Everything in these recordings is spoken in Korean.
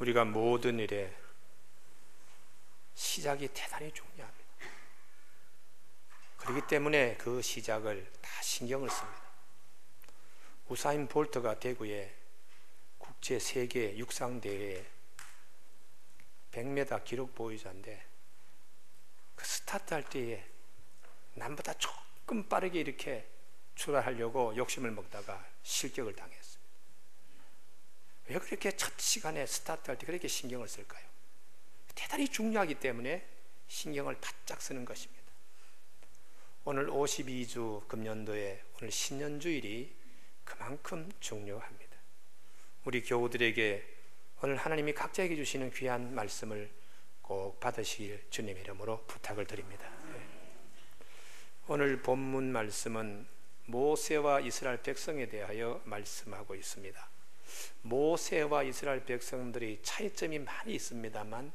우리가 모든 일에 시작이 대단히 중요합니다. 그렇기 때문에 그 시작을 다 신경을 씁니다. 우사인 볼트가 대구에 국제 세계 육상 대회 100m 기록 보유자인데, 그 스타트 할 때에 남보다 조금 빠르게 이렇게 출발하려고 욕심을 먹다가 실격을 당했습니다. 왜 그렇게 첫 시간에 스타트 할 때 그렇게 신경을 쓸까요? 대단히 중요하기 때문에 신경을 바짝 쓰는 것입니다. 오늘 52주 금년도에 오늘 신년주일이 그만큼 중요합니다. 우리 교우들에게 오늘 하나님이 각자에게 주시는 귀한 말씀을 꼭 받으시길 주님의 이름으로 부탁을 드립니다. 오늘 본문 말씀은 모세와 이스라엘 백성에 대하여 말씀하고 있습니다. 모세와 이스라엘 백성들이 차이점이 많이 있습니다만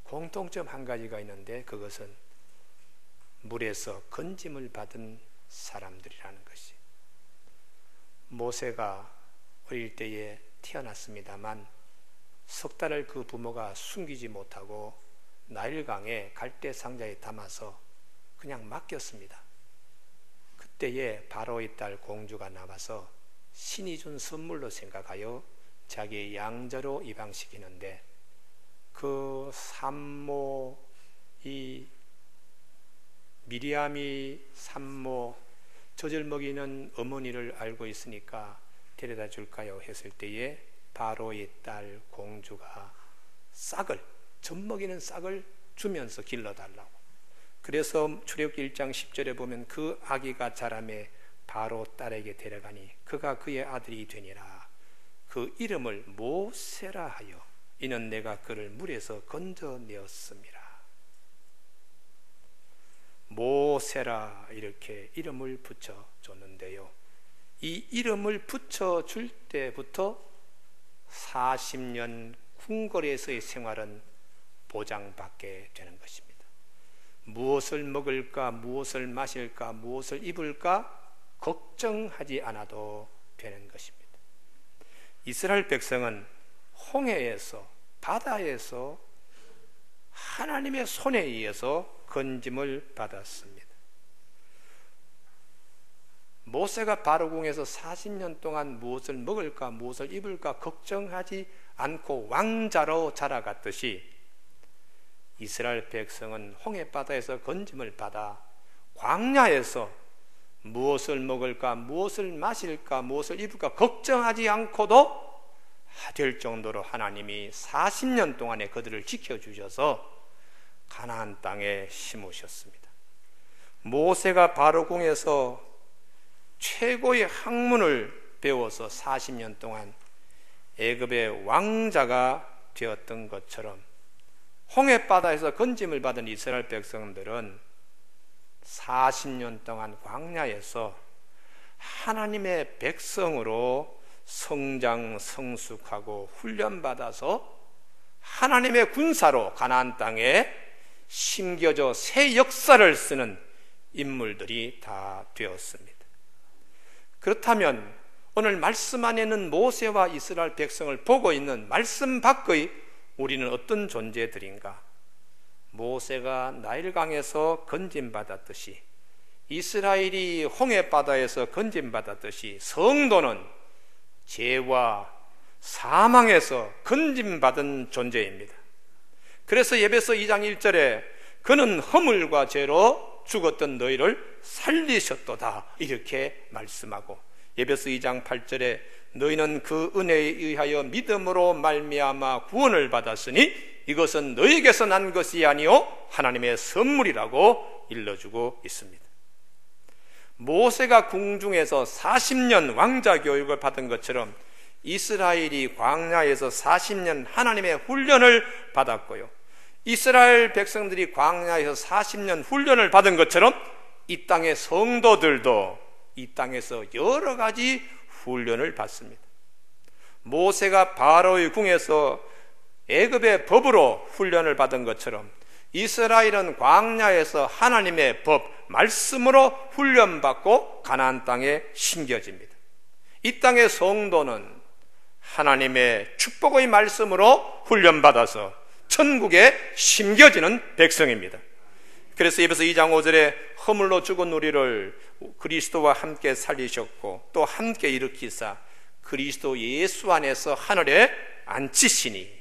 공통점 한 가지가 있는데, 그것은 물에서 건짐을 받은 사람들이라는 것이. 모세가 어릴 때에 태어났습니다만 석 달을 그 부모가 숨기지 못하고 나일강에 갈대 상자에 담아서 그냥 맡겼습니다. 그때에 바로의 딸 공주가 나와서 신이 준 선물로 생각하여 자기의 양자로 입양시키는데, 그 산모, 이 미리암이 산모 젖을 먹이는 어머니를 알고 있으니까 데려다 줄까요 했을 때에 바로의 딸 공주가 싹을, 젖 먹이는 싹을 주면서 길러달라고. 그래서 출애굽기 1장 10절에 보면 그 아기가 자라매 바로 딸에게 데려가니 그가 그의 아들이 되니라. 그 이름을 모세라 하여 이는 내가 그를 물에서 건져내었음이라. 모세라 이렇게 이름을 붙여줬는데요, 이 이름을 붙여줄 때부터 40년 궁궐에서의 생활은 보장받게 되는 것입니다. 무엇을 먹을까, 무엇을 마실까, 무엇을 입을까 걱정하지 않아도 되는 것입니다. 이스라엘 백성은 홍해에서, 바다에서 하나님의 손에 의해서 건짐을 받았습니다. 모세가 바로궁에서 40년 동안 무엇을 먹을까, 무엇을 입을까 걱정하지 않고 왕자로 자라갔듯이, 이스라엘 백성은 홍해바다에서 건짐을 받아 광야에서 무엇을 먹을까, 무엇을 마실까, 무엇을 입을까 걱정하지 않고도 될 정도로 하나님이 40년 동안에 그들을 지켜주셔서 가나안 땅에 심으셨습니다. 모세가 바로궁에서 최고의 학문을 배워서 40년 동안 애굽의 왕자가 되었던 것처럼 홍해바다에서 건짐을 받은 이스라엘 백성들은 40년 동안 광야에서 하나님의 백성으로 성장 성숙하고 훈련받아서 하나님의 군사로 가나안 땅에 심겨져 새 역사를 쓰는 인물들이 다 되었습니다. 그렇다면 오늘 말씀 안에는 모세와 이스라엘 백성을 보고 있는 말씀 밖의 우리는 어떤 존재들인가? 모세가 나일강에서 건짐받았듯이, 이스라엘이 홍해바다에서 건짐받았듯이 성도는 죄와 사망에서 건짐받은 존재입니다. 그래서 에베소 2장 1절에 그는 허물과 죄로 죽었던 너희를 살리셨도다 이렇게 말씀하고, 에베소 2장 8절에 너희는 그 은혜에 의하여 믿음으로 말미암아 구원을 받았으니 이것은 너희에게서 난 것이 아니요 하나님의 선물이라고 일러주고 있습니다. 모세가 궁중에서 40년 왕자 교육을 받은 것처럼 이스라엘이 광야에서 40년 하나님의 훈련을 받았고요, 이스라엘 백성들이 광야에서 40년 훈련을 받은 것처럼 이 땅의 성도들도 이 땅에서 여러 가지 훈련을 받습니다. 모세가 바로의 궁에서 애굽의 법으로 훈련을 받은 것처럼 이스라엘은 광야에서 하나님의 법, 말씀으로 훈련받고 가나안 땅에 심겨집니다. 이 땅의 성도는 하나님의 축복의 말씀으로 훈련받아서 천국에 심겨지는 백성입니다. 그래서 에베소 2장 5절에 허물로 죽은 우리를 그리스도와 함께 살리셨고 또 함께 일으키사 그리스도 예수 안에서 하늘에 앉히시니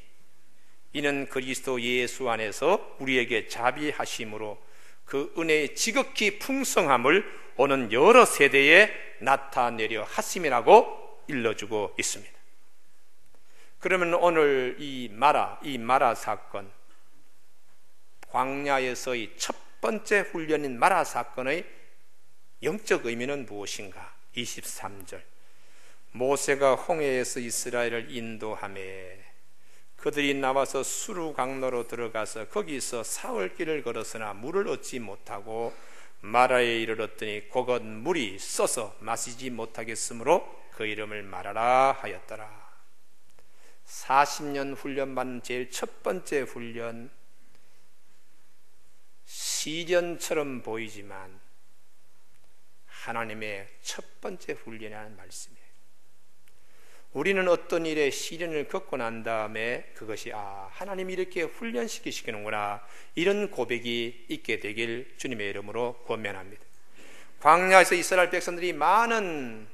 이는 그리스도 예수 안에서 우리에게 자비하심으로 그 은혜의 지극히 풍성함을 오는 여러 세대에 나타내려 하심이라고 일러주고 있습니다. 그러면 오늘 이 마라 사건, 광야에서의 첫 번째 훈련인 마라 사건의 영적 의미는 무엇인가? 23절 모세가 홍해에서 이스라엘을 인도하매 그들이 나와서 수르 강로로 들어가서 거기서 사흘길을 걸었으나 물을 얻지 못하고 마라에 이르렀더니 거기 물이 써서 마시지 못하겠으므로 그 이름을 마라라 하였더라. 40년 훈련받은 제일 첫 번째 훈련, 시련처럼 보이지만 하나님의 첫 번째 훈련이라는 말씀이에요. 우리는 어떤 일에 시련을 겪고 난 다음에 그것이 하나님이 이렇게 훈련시키시는구나, 이런 고백이 있게 되길 주님의 이름으로 권면합니다. 광야에서 이스라엘 백성들이 많은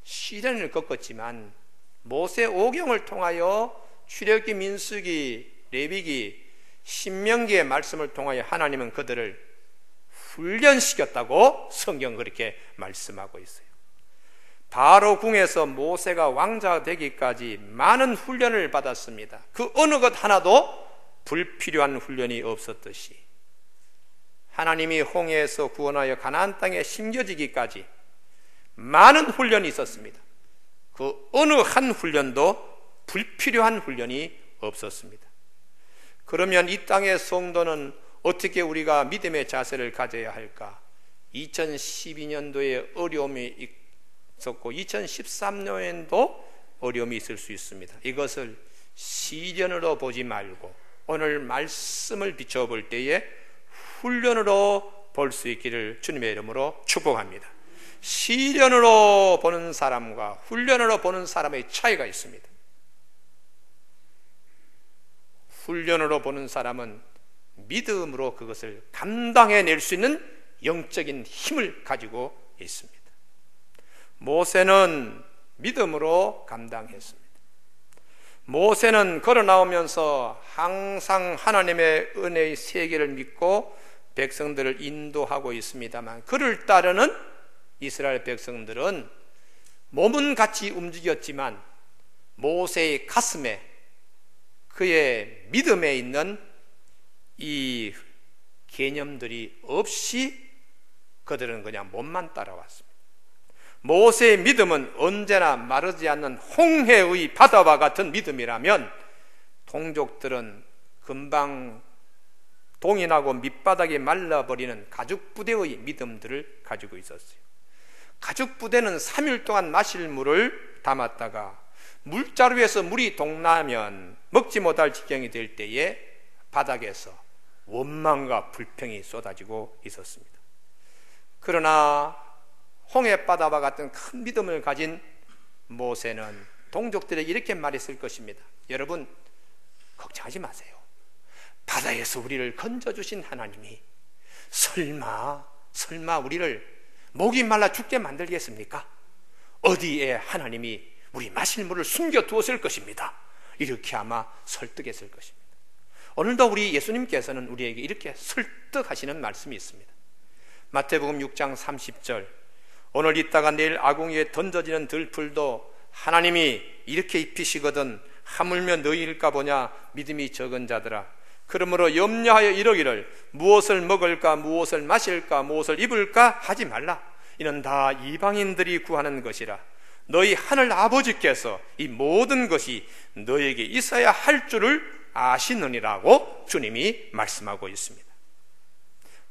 시련을 겪었지만 모세 오경을 통하여 출애굽기, 민수기, 레위기, 신명기의 말씀을 통하여 하나님은 그들을 훈련시켰다고 성경 그렇게 말씀하고 있어요. 바로 궁에서 모세가 왕자가 되기까지 많은 훈련을 받았습니다. 그 어느 것 하나도 불필요한 훈련이 없었듯이 하나님이 홍해에서 구원하여 가나안 땅에 심겨지기까지 많은 훈련이 있었습니다. 그 어느 한 훈련도 불필요한 훈련이 없었습니다. 그러면 이 땅의 성도는 어떻게 우리가 믿음의 자세를 가져야 할까? 2012년도에 어려움이 있었고 2013년에도 어려움이 있을 수 있습니다. 이것을 시련으로 보지 말고 오늘 말씀을 비춰볼 때에 훈련으로 볼 수 있기를 주님의 이름으로 축복합니다. 시련으로 보는 사람과 훈련으로 보는 사람의 차이가 있습니다. 훈련으로 보는 사람은 믿음으로 그것을 감당해낼 수 있는 영적인 힘을 가지고 있습니다. 모세는 믿음으로 감당했습니다. 모세는 걸어 나오면서 항상 하나님의 은혜의 세계를 믿고 백성들을 인도하고 있습니다만 그를 따르는 이스라엘 백성들은 몸은 같이 움직였지만 모세의 가슴에 그의 믿음에 있는 이 개념들이 없이 그들은 그냥 몸만 따라왔습니다. 모세의 믿음은 언제나 마르지 않는 홍해의 바다와 같은 믿음이라면 동족들은 금방 동인하고 밑바닥에 말라버리는 가죽 부대의 믿음들을 가지고 있었어요. 가죽 부대는 3일 동안 마실 물을 담았다가 물자루에서 물이 동나면 먹지 못할 지경이 될 때에 바닥에서 원망과 불평이 쏟아지고 있었습니다. 그러나 홍해바다와 같은 큰 믿음을 가진 모세는 동족들에게 이렇게 말했을 것입니다. 여러분, 걱정하지 마세요. 바다에서 우리를 건져주신 하나님이 설마 우리를 목이 말라 죽게 만들겠습니까? 어디에 하나님이 우리 마실 물을 숨겨두었을 것입니다. 이렇게 아마 설득했을 것입니다. 오늘도 우리 예수님께서는 우리에게 이렇게 설득하시는 말씀이 있습니다. 마태복음 6장 30절 오늘 있다가 내일 아궁이에 던져지는 들풀도 하나님이 이렇게 입히시거든 하물며 너희일까 보냐 믿음이 적은 자들아. 그러므로 염려하여 이러기를 무엇을 먹을까 무엇을 마실까 무엇을 입을까 하지 말라. 이는 다 이방인들이 구하는 것이라. 너희 하늘 아버지께서 이 모든 것이 너에게 있어야 할 줄을 아시느니라고 주님이 말씀하고 있습니다.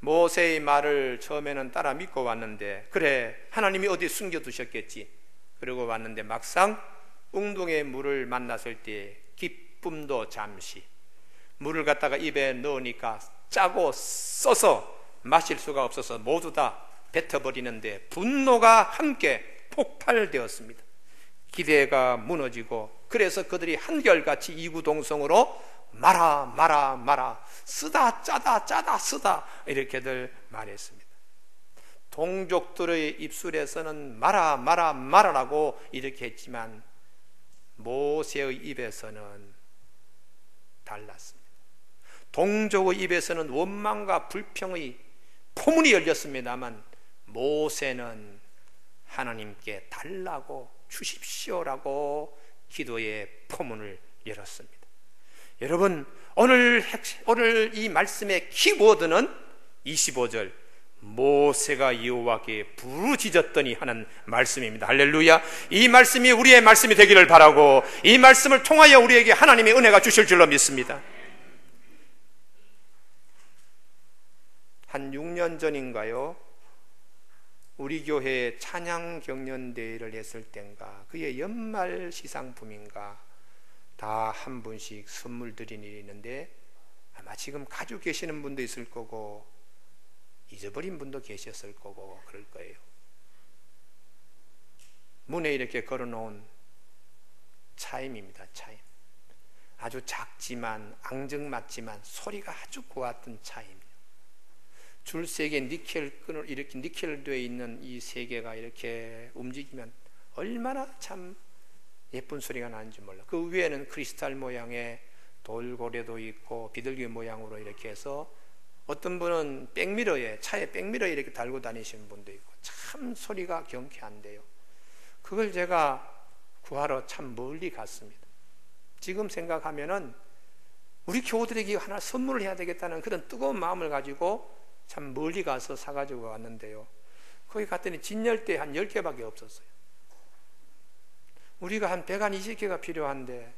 모세의 말을 처음에는 따라 믿고 왔는데 그래 하나님이 어디 숨겨두셨겠지. 그러고 왔는데 막상 웅동의 물을 만났을 때 기쁨도 잠시, 물을 갖다가 입에 넣으니까 짜고 써서 마실 수가 없어서 모두 다 뱉어버리는데 분노가 함께 폭발되었습니다. 기대가 무너지고 그래서 그들이 한결같이 이구동성으로 마라 마라 마라, 쓰다 짜다 짜다 쓰다 이렇게들 말했습니다. 동족들의 입술에서는 마라 마라 마라라고 이렇게 했지만 모세의 입에서는 달랐습니다. 동족의 입에서는 원망과 불평의 포문이 열렸습니다만 모세는 하나님께 달라고 주십시오라고 기도의 포문을 열었습니다. 여러분, 오늘 이 말씀의 키워드는 25절 모세가 여호와께 부르짖었더니 하는 말씀입니다. 할렐루야. 이 말씀이 우리의 말씀이 되기를 바라고 이 말씀을 통하여 우리에게 하나님의 은혜가 주실 줄로 믿습니다. 한 6년 전인가요? 우리 교회에 찬양 경연대회를 했을 땐가 그의 연말 시상품인가 다 한 분씩 선물 드리는 일이 있는데 아마 지금 가지고 계시는 분도 있을 거고 잊어버린 분도 계셨을 거고 그럴 거예요. 문에 이렇게 걸어놓은 차임입니다. 차임. 아주 작지만 앙증맞지만 소리가 아주 고왔던 차임. 줄 세 개 니켈 끈을 이렇게 니켈 되어 있는 이 세 개가 이렇게 움직이면 얼마나 참 예쁜 소리가 나는지 몰라. 그 위에는 크리스탈 모양의 돌고래도 있고 비둘기 모양으로 이렇게 해서 어떤 분은 백미러에 차에 백미러에 이렇게 달고 다니시는 분도 있고 참 소리가 경쾌한데요. 그걸 제가 구하러 참 멀리 갔습니다. 지금 생각하면은 우리 교우들에게 하나 선물을 해야 되겠다는 그런 뜨거운 마음을 가지고 참 멀리 가서 사가지고 왔는데요. 거기 갔더니 진열대 한 10개밖에 없었어요. 우리가 한 120개가 필요한데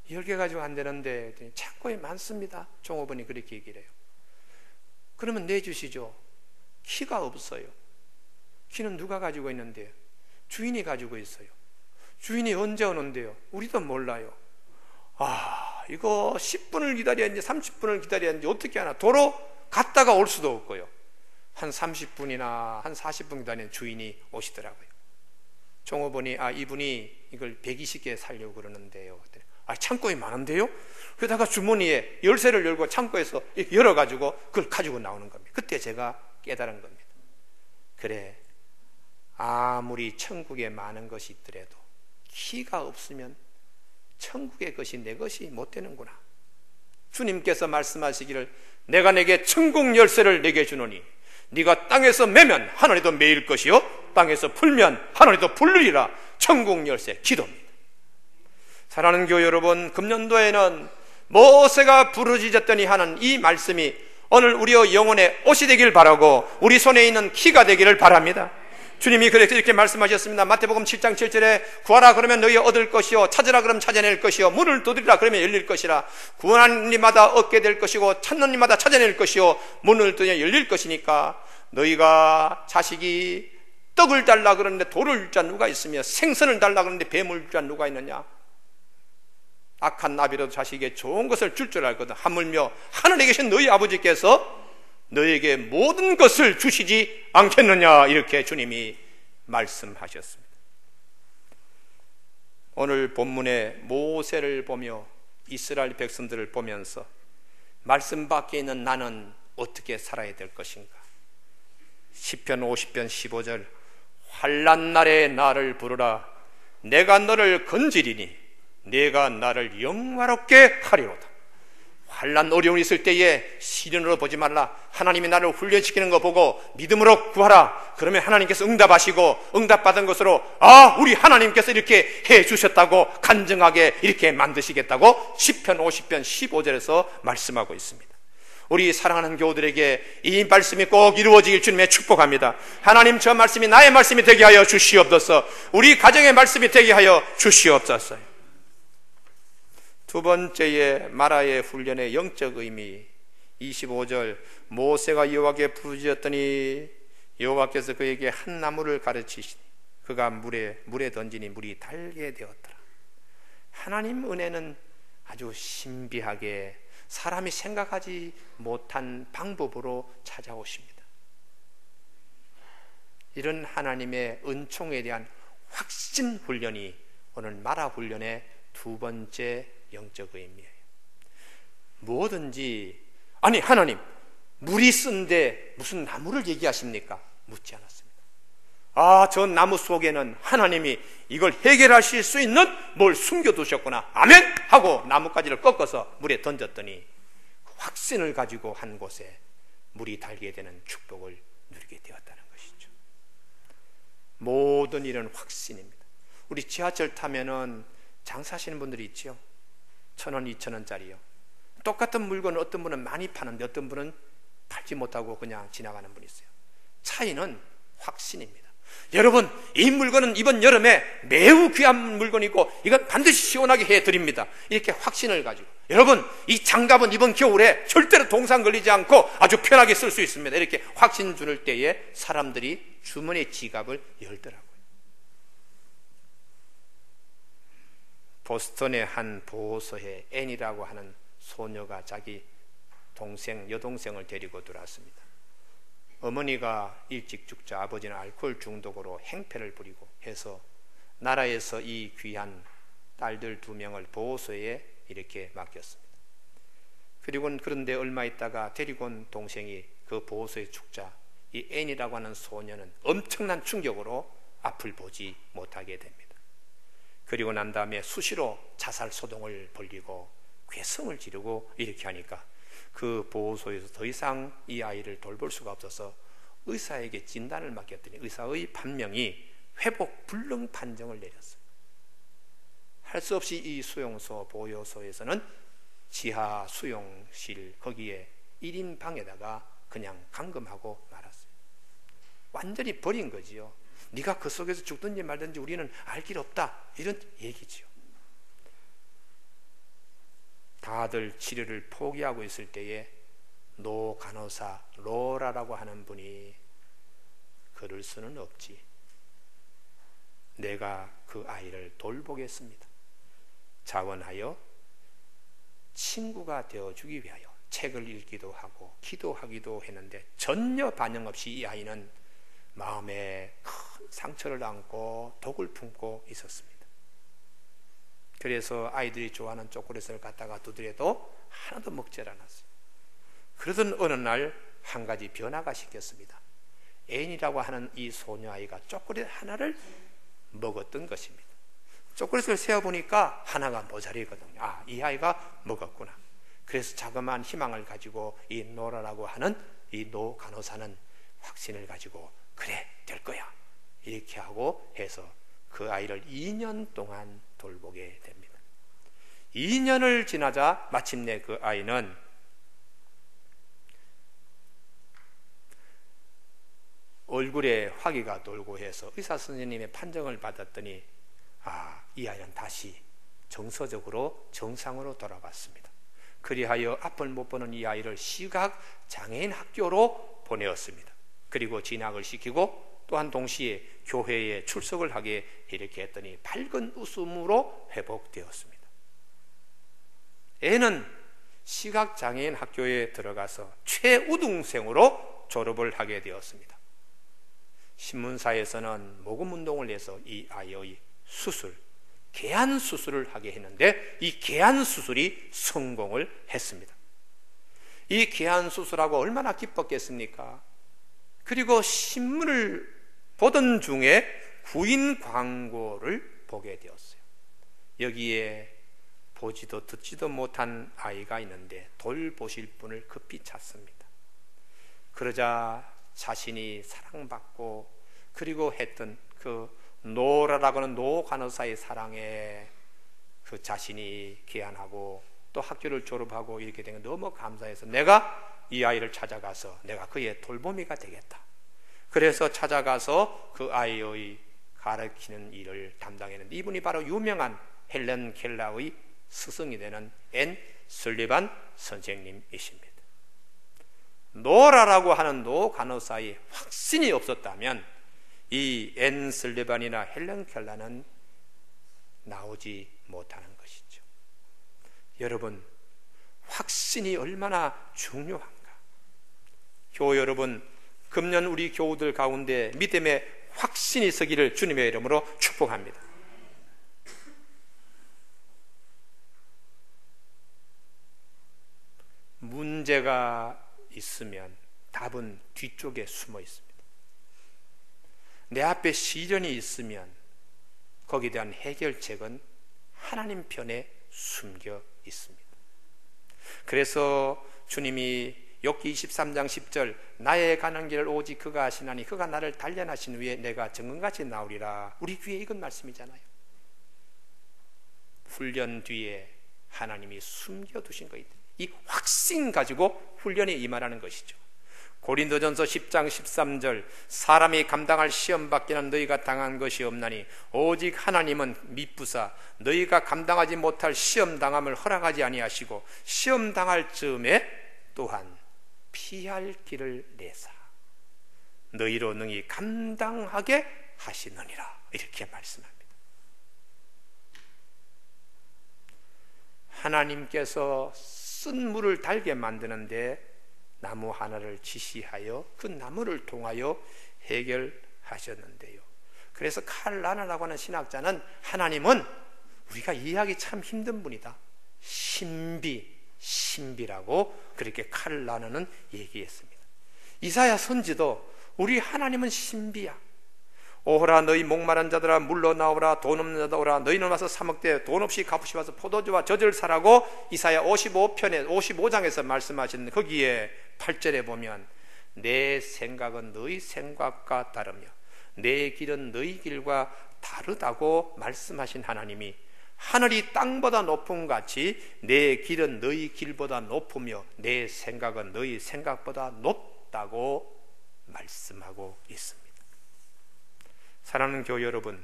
10개 가지고 안 되는데 창고에 많습니다. 종업원이 그렇게 얘기를 해요. 그러면 내주시죠. 키가 없어요. 키는 누가 가지고 있는데요? 주인이 가지고 있어요. 주인이 언제 오는데요? 우리도 몰라요. 이거 10분을 기다려야 하는지 30분을 기다려야 하는지 어떻게 하나. 도로 갔다가 올 수도 없고요. 한 30분이나 한 40분 기다리는 주인이 오시더라고요. 종업원이 이분이 이걸 120개 살려고 그러는데요. 창고에 많은데요? 그러다가 주머니에 열쇠를 열고 창고에서 열어가지고 그걸 가지고 나오는 겁니다. 그때 제가 깨달은 겁니다. 그래, 아무리 천국에 많은 것이 있더라도 키가 없으면 천국의 것이 내 것이 못 되는구나. 주님께서 말씀하시기를 내가 내게 천국 열쇠를 내게 주노니 네가 땅에서 매면 하늘에도 매일 것이요 땅에서 풀면 하늘에도 풀리리라. 천국 열쇠 기도입니다. 사랑하는 교회 여러분, 금년도에는 모세가 부르짖었더니 하는 이 말씀이 오늘 우리의 영혼의 옷이 되길 바라고 우리 손에 있는 키가 되기를 바랍니다. 주님이 그래서 이렇게 말씀하셨습니다. 마태복음 7장 7절에 구하라 그러면 너희 얻을 것이요 찾으라 그러면 찾아낼 것이요 문을 두드리라 그러면 열릴 것이라. 구하는 이마다 얻게 될 것이고 찾는 이마다 찾아낼 것이요 문을 두드리면 열릴 것이니까 너희가 자식이 떡을 달라 그러는데 돌을 줄 자 누가 있으며 생선을 달라 그러는데 뱀을 줄 자 누가 있느냐. 악한 나비라도 자식에게 좋은 것을 줄 줄 알거든. 하물며 하늘에 계신 너희 아버지께서 너에게 모든 것을 주시지 않겠느냐. 이렇게 주님이 말씀하셨습니다. 오늘 본문의 모세를 보며 이스라엘 백성들을 보면서 말씀 밖에 있는 나는 어떻게 살아야 될 것인가. 시편 50편 15절 환난 날에 나를 부르라. 내가 너를 건지리니 내가 나를 영화롭게 하리로다. 환난 어려움이 있을 때에 시련으로 보지 말라. 하나님이 나를 훈련시키는 거 보고 믿음으로 구하라. 그러면 하나님께서 응답하시고 응답받은 것으로 우리 하나님께서 이렇게 해주셨다고 간증하게 이렇게 만드시겠다고 시편 50편 15절에서 말씀하고 있습니다. 우리 사랑하는 교우들에게 이 말씀이 꼭 이루어지길 주님의 축복합니다. 하나님, 저 말씀이 나의 말씀이 되게 하여 주시옵소서. 우리 가정의 말씀이 되게 하여 주시옵소서. 두 번째의 마라의 훈련의 영적 의미 25절 모세가 여호와께 부르짖었더니 여호와께서 그에게 한 나무를 가르치시니 그가 물에 던지니 물이 달게 되었더라. 하나님 은혜는 아주 신비하게 사람이 생각하지 못한 방법으로 찾아오십니다. 이런 하나님의 은총에 대한 확신 훈련이 오늘 마라 훈련의 두 번째 영적 의미예요. 뭐든지 아니 하나님 물이 쓴데 무슨 나무를 얘기하십니까? 묻지 않았습니다. 아, 저 나무 속에는 하나님이 이걸 해결하실 수 있는 뭘 숨겨두셨구나, 아멘! 하고 나뭇가지를 꺾어서 물에 던졌더니 확신을 가지고 한 곳에 물이 달게 되는 축복을 누리게 되었다는 것이죠. 모든 일은 확신입니다. 우리 지하철 타면은 장사하시는 분들이 있죠. 1,000원, 2,000원짜리요. 똑같은 물건을 어떤 분은 많이 파는데 어떤 분은 팔지 못하고 그냥 지나가는 분이 있어요. 차이는 확신입니다. 여러분, 이 물건은 이번 여름에 매우 귀한 물건이고 이건 반드시 시원하게 해드립니다. 이렇게 확신을 가지고, 여러분, 이 장갑은 이번 겨울에 절대로 동상 걸리지 않고 아주 편하게 쓸 수 있습니다. 이렇게 확신 주는 때에 사람들이 주머니 지갑을 열더라고요. 보스턴의 한 보호소에 앤이라고 하는 소녀가 자기 여동생을 데리고 들어왔습니다. 어머니가 일찍 죽자 아버지는 알코올 중독으로 행패를 부리고 해서 나라에서 이 귀한 딸들 2명을 보호소에 이렇게 맡겼습니다. 그리고 그런데 얼마 있다가 데리고 온 동생이 그 보호소에 죽자 이 앤이라고 하는 소녀는 엄청난 충격으로 앞을 보지 못하게 됩니다. 그리고 난 다음에 수시로 자살 소동을 벌이고 괴성을 지르고 이렇게 하니까 그 보호소에서 더 이상 이 아이를 돌볼 수가 없어서 의사에게 진단을 맡겼더니 의사의 판명이 회복 불능 판정을 내렸어요. 할 수 없이 이 수용소 보호소에서는 지하 수용실 거기에 1인 방에다가 그냥 감금하고 말았어요. 완전히 버린 거지요. 네가 그 속에서 죽든지 말든지 우리는 알 길 없다, 이런 얘기지요. 다들 치료를 포기하고 있을 때에 노 간호사 로라라고 하는 분이 그럴 수는 없지, 내가 그 아이를 돌보겠습니다. 자원하여 친구가 되어주기 위하여 책을 읽기도 하고 기도하기도 했는데 전혀 반영 없이 이 아이는 마음에 큰 상처를 안고 독을 품고 있었습니다. 그래서 아이들이 좋아하는 초콜릿을 갖다가 두드려도 하나도 먹지 않았어요. 그러던 어느 날 한 가지 변화가 생겼습니다. 앤이라고 하는 이 소녀아이가 초콜릿 하나를 먹었던 것입니다. 초콜릿을 세어보니까 하나가 모자리거든요. 아, 이 아이가 먹었구나. 그래서 자그마한 희망을 가지고 이 노라라고 하는 이 노 간호사는 확신을 가지고 그래, 될 거야, 이렇게 하고 해서 그 아이를 2년 동안 돌보게 됩니다. 2년을 지나자 마침내 그 아이는 얼굴에 화기가 돌고 해서 의사 선생님의 판정을 받았더니 이 아이는 다시 정서적으로 정상으로 돌아갔습니다. 그리하여 앞을 못 보는 이 아이를 시각장애인 학교로 보내었습니다. 그리고 진학을 시키고 또한 동시에 교회에 출석을 하게 이렇게 했더니 밝은 웃음으로 회복되었습니다. 애는 시각장애인 학교에 들어가서 최우등생으로 졸업을 하게 되었습니다. 신문사에서는 모금운동을 해서 이 아이의 수술, 개안 수술을 하게 했는데 이 개안 수술이 성공을 했습니다. 이 개안 수술하고 얼마나 기뻤겠습니까? 그리고 신문을 보던 중에 구인 광고를 보게 되었어요. 여기에 보지도 듣지도 못한 아이가 있는데 돌보실 분을 급히 찾습니다. 그러자 자신이 사랑받고 그리고 했던 그 노라라고 하는 노 간호사의 사랑에 그 자신이 귀환하고 또 학교를 졸업하고 이렇게 된 게 너무 감사해서 내가 이 아이를 찾아가서 내가 그의 돌보미가 되겠다. 그래서 찾아가서 그 아이의 가르치는 일을 담당했는데 이분이 바로 유명한 헬렌 켈러의 스승이 되는 앤 설리반 선생님이십니다. 노라라고 하는 노 간호사의 확신이 없었다면 이 앤 설리반이나 헬렌 켈러는 나오지 못하는 것이죠. 여러분, 확신이 얼마나 중요한가. 교우 여러분, 금년 우리 교우들 가운데 믿음의 확신이 서기를 주님의 이름으로 축복합니다. 문제가 있으면 답은 뒤쪽에 숨어 있습니다. 내 앞에 시련이 있으면 거기에 대한 해결책은 하나님 편에 숨겨 있습니다. 그래서 주님이 욥기 23장 10절 나의 가는 길을 오직 그가 아시나니 그가 나를 단련하신 후에 내가 정금같이 나오리라. 우리 귀에 익은 말씀이잖아요. 훈련 뒤에 하나님이 숨겨두신 것이다. 이 확신 가지고 훈련에 임하라는 것이죠. 고린도전서 10장 13절 사람이 감당할 시험 밖에는 너희가 당한 것이 없나니 오직 하나님은 미쁘사 너희가 감당하지 못할 시험 당함을 허락하지 아니하시고 시험 당할 즈음에 또한 피할 길을 내사 너희로 능히 감당하게 하시느니라. 이렇게 말씀합니다. 하나님께서 쓴 물을 달게 만드는데 나무 하나를 지시하여 그 나무를 통하여 해결하셨는데요. 그래서 칼 라나라고 하는 신학자는 하나님은 우리가 이해하기 참 힘든 분이다. 신비라고 그렇게 칼 라나는 얘기했습니다. 이사야 선지도 우리 하나님은 신비야. 오호라 너희 목마른 자들아 물러 나오라 돈 없는 자들아 오라 너희는 와서 사 먹되 돈 없이 값없이 와서 포도주와 젖을 사라고 이사야 55장에서 말씀하신 거기에 8절에 보면 내 생각은 너희 생각과 다르며 내 길은 너희 길과 다르다고 말씀하신 하나님이 하늘이 땅보다 높음 같이 내 길은 너희 길보다 높으며 내 생각은 너희 생각보다 높다고 말씀하고 있습니다. 사랑하는 교회 여러분,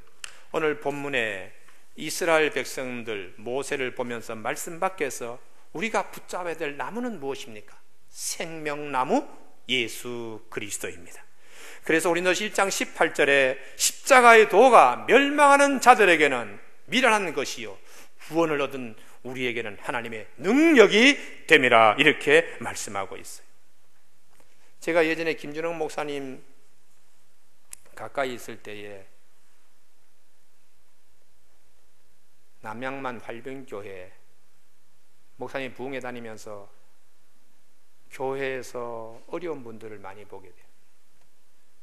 오늘 본문에 이스라엘 백성들 모세를 보면서 말씀 밖에서 우리가 붙잡아야 될 나무는 무엇입니까? 생명나무 예수 그리스도입니다. 그래서 고린도서 1장 18절에 십자가의 도가 멸망하는 자들에게는 미련한 것이요 구원을 얻은 우리에게는 하나님의 능력이 됨이라 이렇게 말씀하고 있어요. 제가 예전에 김준영 목사님 가까이 있을 때에 남양만 활병교회 목사님 부흥회 다니면서 교회에서 어려운 분들을 많이 보게 돼요.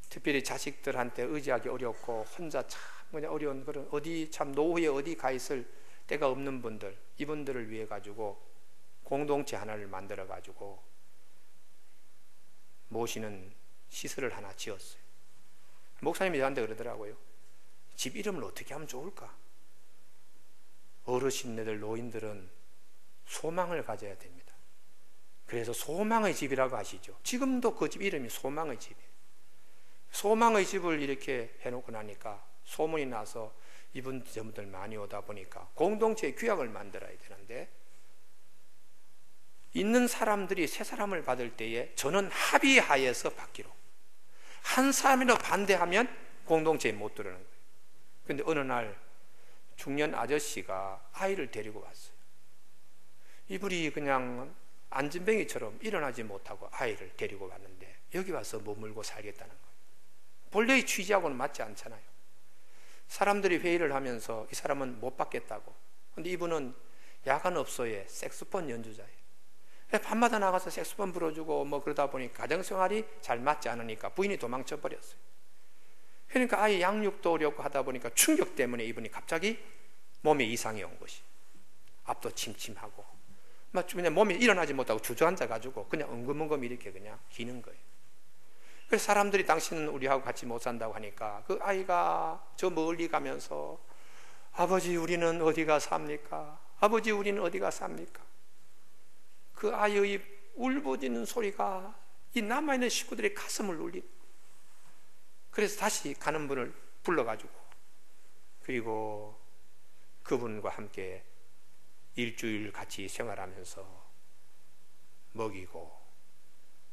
특별히 자식들한테 의지하기 어렵고 혼자 참 그냥 어려운 그런 어디 참 노후에 어디 가 있을 데가 없는 분들, 이분들을 위해 가지고 공동체 하나를 만들어 가지고 모시는 시설을 하나 지었어요. 목사님이 저한테 그러더라고요. 집 이름을 어떻게 하면 좋을까? 어르신네들 노인들은 소망을 가져야 됩니다. 그래서 소망의 집이라고 하시죠. 지금도 그 집 이름이 소망의 집이에요. 소망의 집을 이렇게 해놓고 나니까 소문이 나서 이분들 많이 오다 보니까 공동체의 규약을 만들어야 되는데 있는 사람들이 새 사람을 받을 때에 저는 합의하에서 받기로 한 사람이라도 반대하면 공동체에 못 들어오는 거예요. 그런데 어느 날 중년 아저씨가 아이를 데리고 왔어요. 이분이 그냥 안진뱅이처럼 일어나지 못하고 아이를 데리고 왔는데 여기 와서 머물고 살겠다는 거예요. 본래의 취지하고는 맞지 않잖아요. 사람들이 회의를 하면서 이 사람은 못 받겠다고. 그런데 이분은 야간업소의 색소폰 연주자예요. 밤마다 나가서 색소폰 불어주고 뭐 그러다 보니 가정생활이 잘 맞지 않으니까 부인이 도망쳐 버렸어요. 그러니까 아이 양육도 어렵고 하다 보니까 충격 때문에 이분이 갑자기 몸에 이상이 온 것이 앞도 침침하고 막 그냥 몸이 일어나지 못하고 주저앉아 가지고 그냥 엉금엉금 이렇게 그냥 기는 거예요. 그래서 사람들이 당신은 우리하고 같이 못 산다고 하니까 그 아이가 저 멀리 가면서 아버지 우리는 어디가 삽니까? 아버지 우리는 어디가 삽니까? 그 아이의 울부짖는 소리가 이 남아있는 식구들의 가슴을 울린. 그래서 다시 가는 분을 불러가지고 그리고 그분과 함께 일주일 같이 생활하면서 먹이고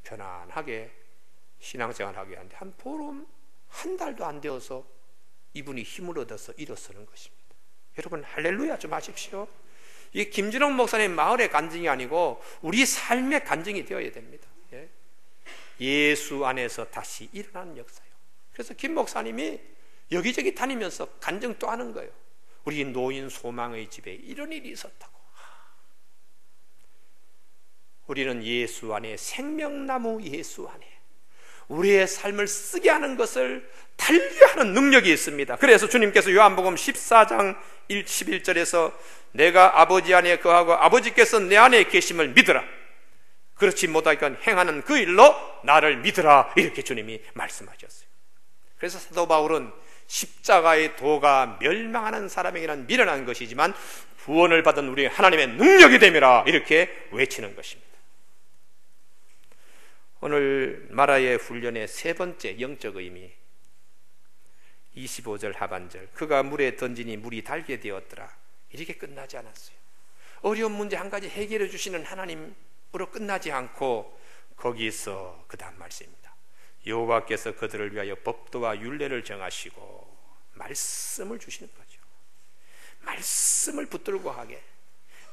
편안하게 신앙생활하게 하는데 한 보름 한 달도 안 되어서 이분이 힘을 얻어서 일어서는 것입니다. 여러분 할렐루야 좀 하십시오. 이게 김준홍 목사님 마을의 간증이 아니고 우리 삶의 간증이 되어야 됩니다. 예수 안에서 다시 일어나는 역사예요. 그래서 김 목사님이 여기저기 다니면서 간증 또 하는 거예요. 우리 노인 소망의 집에 이런 일이 있었다고. 우리는 예수 안에, 생명나무 예수 안에 우리의 삶을 쓰게 하는 것을 달리하는 능력이 있습니다. 그래서 주님께서 요한복음 14장 11절에서 내가 아버지 안에 거하고 아버지께서 내 안에 계심을 믿으라. 그렇지 못하니까 행하는 그 일로 나를 믿으라. 이렇게 주님이 말씀하셨어요. 그래서 사도 바울은 십자가의 도가 멸망하는 사람에게는 미련한 것이지만 구원을 받은 우리 하나님의 능력이 됨이라 이렇게 외치는 것입니다. 오늘 마라의 훈련의 세 번째 영적 의미 25절 하반절, 그가 물에 던지니 물이 달게 되었더라. 이렇게 끝나지 않았어요. 어려운 문제 한 가지 해결해 주시는 하나님으로 끝나지 않고 거기서 그 다음 말씀입니다. 여호와께서 그들을 위하여 법도와 율례를 정하시고 말씀을 주시는 거죠. 말씀을 붙들고 하게,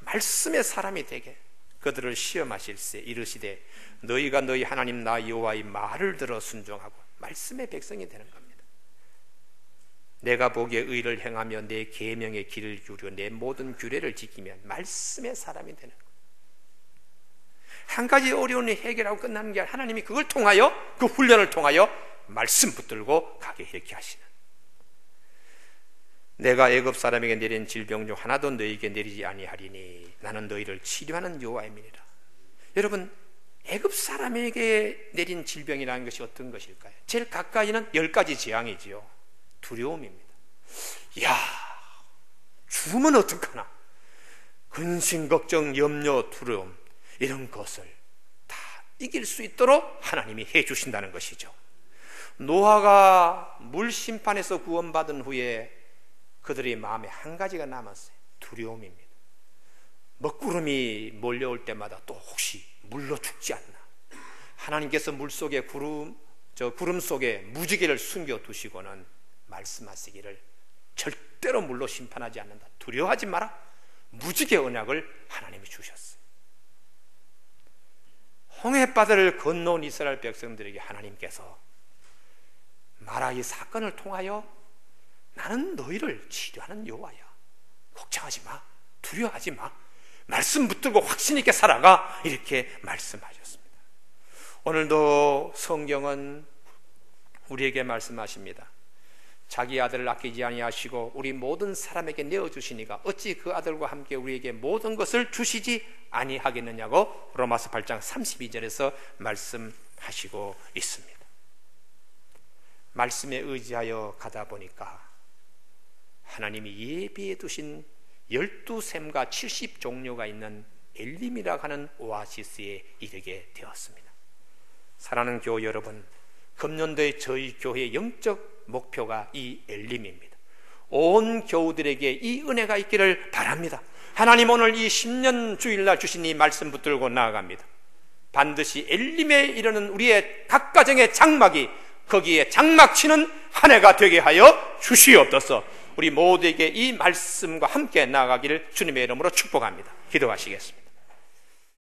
말씀의 사람이 되게 그들을 시험하실세 이르시되 너희가 너희 하나님 나 여호와의 말을 들어 순종하고 말씀의 백성이 되는 겁니다. 내가 보기에 의를 행하며 내 계명의 길을 기울여 내 모든 규례를 지키면 말씀의 사람이 되는 거예요. 한 가지 어려움을 해결하고 끝나는 게 아니라 하나님이 그걸 통하여, 그 훈련을 통하여 말씀 붙들고 가게 이렇게 하시는, 내가 애굽 사람에게 내린 질병 중 하나도 너희에게 내리지 아니하리니 나는 너희를 치료하는 여호와임이니라. 여러분, 애굽 사람에게 내린 질병이라는 것이 어떤 것일까요? 제일 가까이는 10가지 재앙이지요. 두려움입니다. 이야, 죽으면 어떡하나, 근심, 걱정, 염려, 두려움, 이런 것을 다 이길 수 있도록 하나님이 해주신다는 것이죠. 노아가 물 심판에서 구원받은 후에 그들의 마음에 한 가지가 남았어요. 두려움입니다. 먹구름이 몰려올 때마다 또 혹시 물로 죽지 않나, 하나님께서 물속에 구름 속에 무지개를 숨겨두시고는 말씀하시기를 절대로 물로 심판하지 않는다, 두려워하지 마라, 무지개 언약을 하나님이 주셨어요. 홍해바다를 건너온 이스라엘 백성들에게 하나님께서 마라의 사건을 통하여 나는 너희를 치료하는 여호와야, 걱정하지 마, 두려워하지 마, 말씀 붙들고 확신 있게 살아가, 이렇게 말씀하셨습니다. 오늘도 성경은 우리에게 말씀하십니다. 자기 아들을 아끼지 아니하시고 우리 모든 사람에게 내어주시니까 어찌 그 아들과 함께 우리에게 모든 것을 주시지 아니하겠느냐고 로마서 8장 32절에서 말씀하시고 있습니다. 말씀에 의지하여 가다 보니까 하나님이 예비해 두신 12샘과 70종류가 있는 엘림이라고 하는 오아시스에 이르게 되었습니다. 사랑하는 교우 여러분, 금년도에 저희 교회의 영적 목표가 이 엘림입니다. 온 교우들에게 이 은혜가 있기를 바랍니다. 하나님, 오늘 이 10년 주일날 주신 이 말씀 붙들고 나아갑니다. 반드시 엘림에 이르는 우리의 각 가정의 장막이 거기에 장막치는 한 해가 되게 하여 주시옵소서. 우리 모두에게 이 말씀과 함께 나아가기를 주님의 이름으로 축복합니다. 기도하시겠습니다.